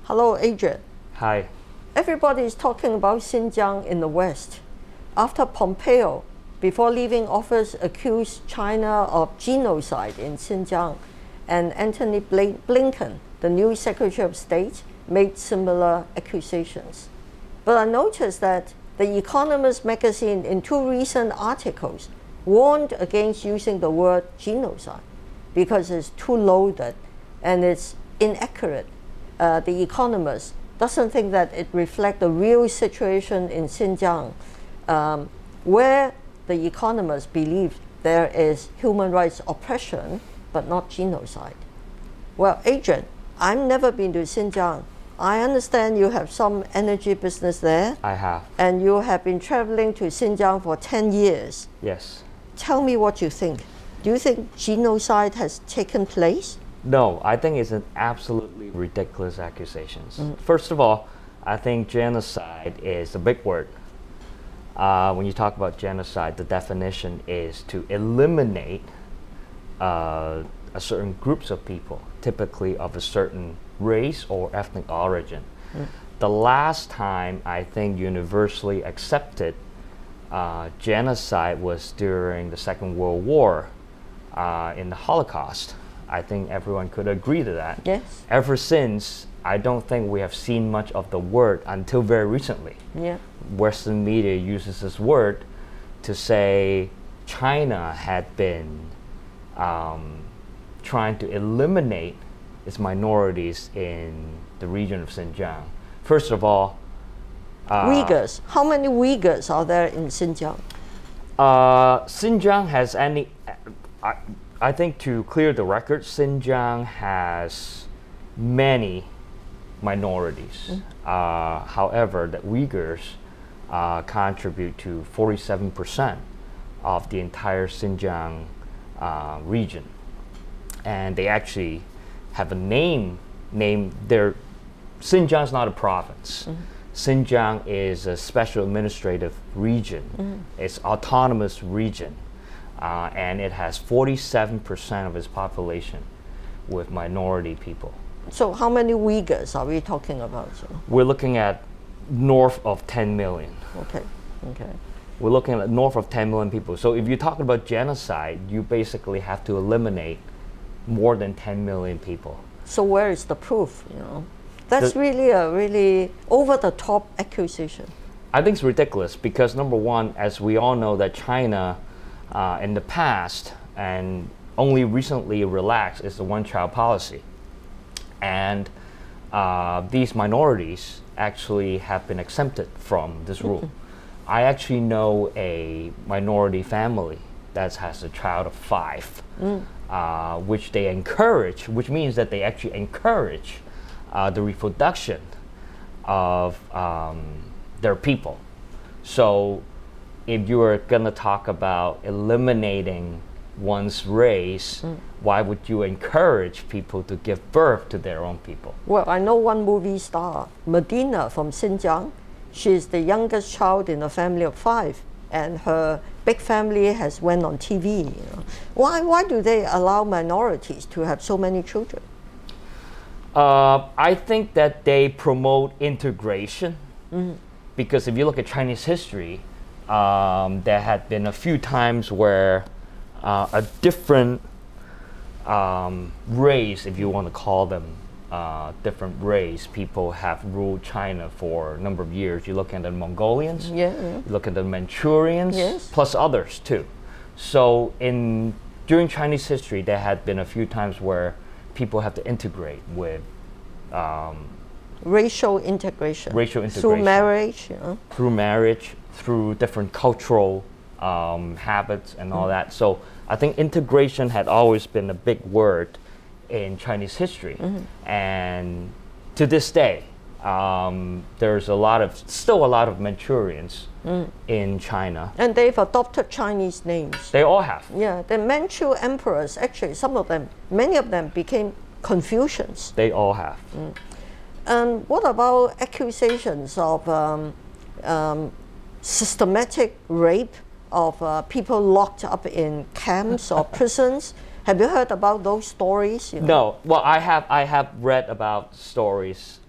Hello, Adrian. Hi. Everybody is talking about Xinjiang in the West. After Pompeo, before leaving office, accused China of genocide in Xinjiang, and Antony Blinken, the new Secretary of State, made similar accusations. But I noticed that the Economist magazine, in two recent articles, warned against using the word genocide because it's too loaded and it's inaccurate. The Economist doesn't think that it reflects the real situation in Xinjiang, where the Economist believes there is human rights oppression, but not genocide. Well, Adrian, I've never been to Xinjiang. I understand you have some energy business there. I have. And you have been traveling to Xinjiang for 10 years. Yes. Tell me what you think. Do you think genocide has taken place? No, I think it's an absolutely ridiculous accusation. First of all, I think genocide is a big word. When you talk about genocide, the definition is to eliminate a certain groups of people, typically of a certain race or ethnic origin. The last time I think universally accepted genocide was during the Second World War in the Holocaust. I think everyone could agree to that. Yes. Ever since, I don't think we have seen much of the word until very recently. Yeah. Western media uses this word to say China had been trying to eliminate its minorities in the region of Xinjiang. First of all, Uyghurs. How many Uyghurs are there in Xinjiang? Xinjiang has any. I think to clear the record, Xinjiang has many minorities. However, the Uyghurs contribute to 47% of the entire Xinjiang region, and they actually have a name. Xinjiang is not a province. Xinjiang is a special administrative region. It's autonomous region, and it has 47% of its population with minority people. So how many Uyghurs are we talking about? We're looking at north of 10 million. Okay, okay. We're looking at north of 10 million people. So if you're talking about genocide, you basically have to eliminate more than 10 million people. So where is the proof, That's really a really over-the-top accusation. I think it's ridiculous because number one, as we all know, that China in the past and only recently relaxed is the one-child policy. And these minorities actually have been exempted from this rule. I actually know a minority family that has a child of 5, which they encourage, which means that they actually encourage the reproduction of their people. So if you are going to talk about eliminating one's race, why would you encourage people to give birth to their own people? Well, I know one movie star, Medina from Xinjiang. She's the youngest child in a family of 5, and her big family has went on TV. Why do they allow minorities to have so many children? I think that they promote integration, because if you look at Chinese history, there had been a few times where a different race, if you want to call them different race, people have ruled China for a number of years. You look at the Mongolians, you look at the Manchurians, plus others too. So during Chinese history, there had been a few times where people have to integrate with racial integration. Through marriage. Through marriage, through different cultural habits and all that. So I think integration had always been a big word in Chinese history. And to this day, there's still a lot of Manchurians in China. And they've adopted Chinese names. They all have. Yeah, the Manchu emperors, actually, many of them became Confucians. They all have. And what about accusations of systematic rape of people locked up in camps or prisons? Have you heard about those stories? No. Well, I have read about stories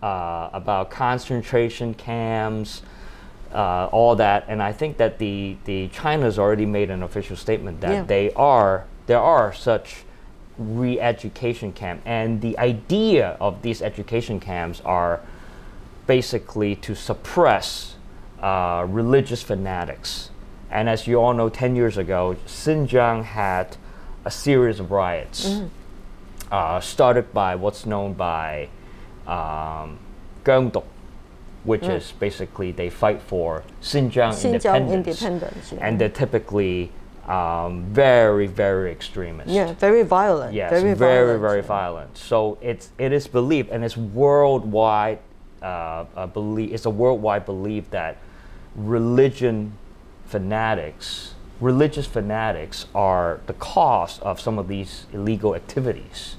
about concentration camps, all that, and I think that the China's already made an official statement that there are such re-education camps, and the idea of these education camps are basically to suppress religious fanatics. And as you all know, 10 years ago, Xinjiang had a series of riots, started by what's known by which is basically they fight for Xinjiang independence. And they're typically very, very extremist. Yeah, very violent. Yes, very violent. So it is believed, and it's worldwide belief. It's a worldwide belief that religious fanatics are the cause of some of these illegal activities.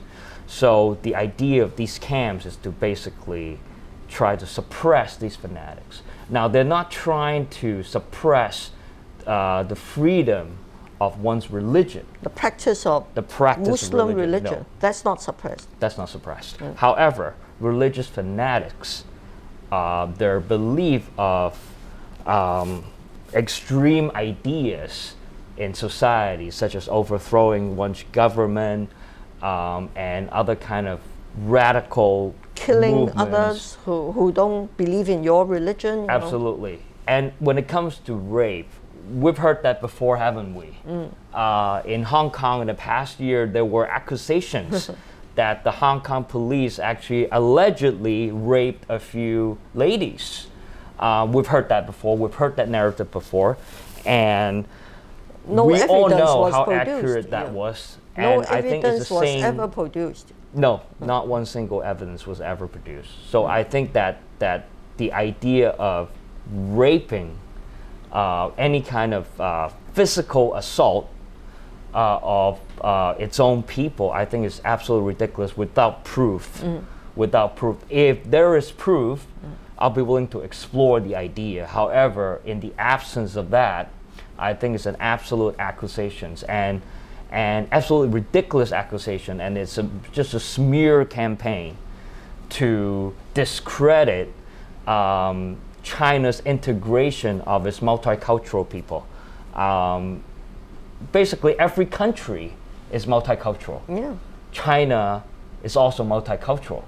So the idea of these camps is to basically try to suppress these fanatics. Now, they're not trying to suppress the freedom of one's religion. The practice of Muslim religion. No. That's not suppressed. That's not suppressed. However, religious fanatics, their belief of extreme ideas in society, such as overthrowing one's government and other kind of radical killing movements. Others who don't believe in your religion. Absolutely. And when it comes to rape, we've heard that before, haven't we? In Hong Kong in the past year, there were accusations that the Hong Kong police actually allegedly raped a few ladies. We've heard that before. We've heard that narrative before. And we all know how accurate that was. No evidence was ever produced. No, not one single evidence was ever produced. So I think that the idea of raping any kind of physical assault of its own people, I think is absolutely ridiculous without proof. Without proof. If there is proof, I'll be willing to explore the idea. However, in the absence of that, I think it's an absolute accusation and absolutely ridiculous accusation, and it's just a smear campaign to discredit China's integration of its multicultural people. Basically, every country is multicultural. Yeah. China is also multicultural.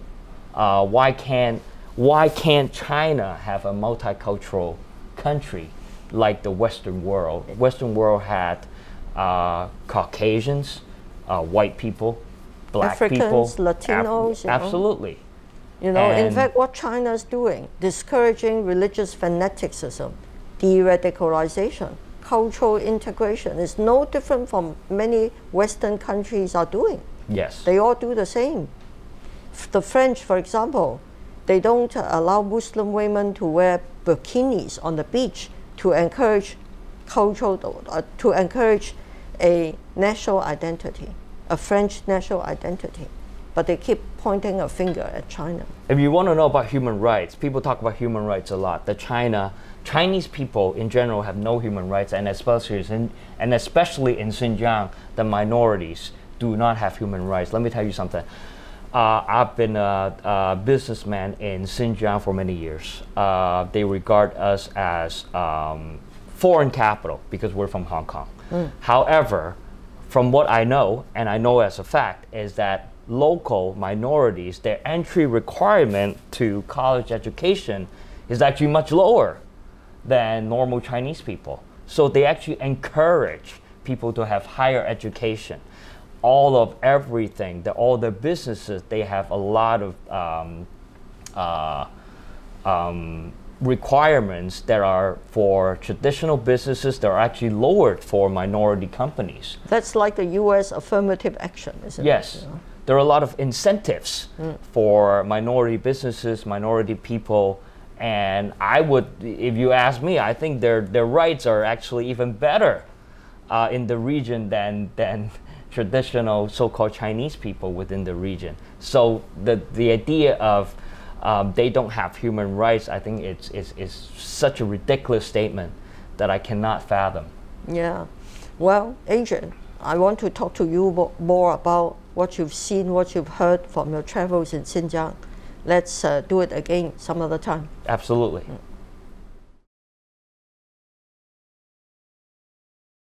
Why can't China have a multicultural country like the Western world? The Western world had Caucasians, white people, black Africans, people, Latinos. Absolutely. You know, in fact, what China is doing, discouraging religious fanaticism, de-radicalization, cultural integration, is no different from many Western countries are doing. Yes. They all do the same. The French, for example, they don't allow Muslim women to wear bikinis on the beach to encourage to encourage a national identity, a French national identity. But they keep pointing a finger at China. If you want to know about human rights, people talk about human rights a lot. Chinese people in general have no human rights, and especially in Xinjiang, the minorities do not have human rights. Let me tell you something. I've been a businessman in Xinjiang for many years. They regard us as foreign capital because we're from Hong Kong. However, from what I know, and I know as a fact, is that local minorities, their entry requirement to college education is actually much lower than normal Chinese people. So they actually encourage people to have higher education. All of everything, all the businesses, they have a lot of requirements that are for traditional businesses that are actually lowered for minority companies. That's like the U.S. affirmative action, isn't it? Yes. There are a lot of incentives for minority businesses, minority people, and I would, if you ask me, I think their rights are actually even better in the region than traditional so-called Chinese people within the region. So the idea of they don't have human rights, I think it's such a ridiculous statement that I cannot fathom. Yeah. Well, Adrian, I want to talk to you more about what you've seen, what you've heard from your travels in Xinjiang. let's do it again some other time. Absolutely.